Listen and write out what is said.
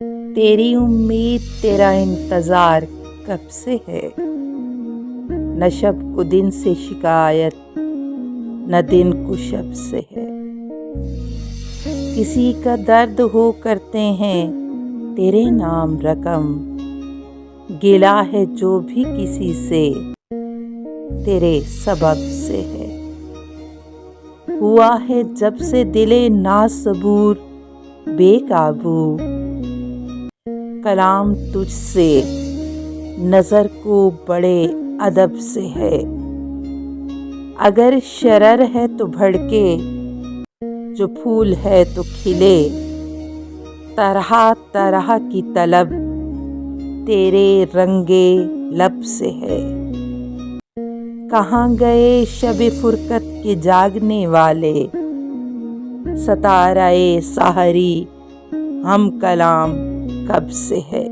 तेरी उम्मीद तेरा इंतज़ार कब से है। न शब को दिन से शिकायत, न दिन को शब से है। किसी का दर्द हो करते हैं तेरे नाम रकम, गिला है जो भी किसी से तेरे सबब से है। हुआ है जब से दिले नासबूर बेकाबू, कलाम तुझसे नज़र को बड़े अदब से है। अगर शरर है तो भड़के, जो फूल है तो खिले, तरह तरह की तलब तेरे रंगे लब से है। कहाँ गए शब फुरकत के जागने वाले, सताराए साहरी हम कलाम कब से है।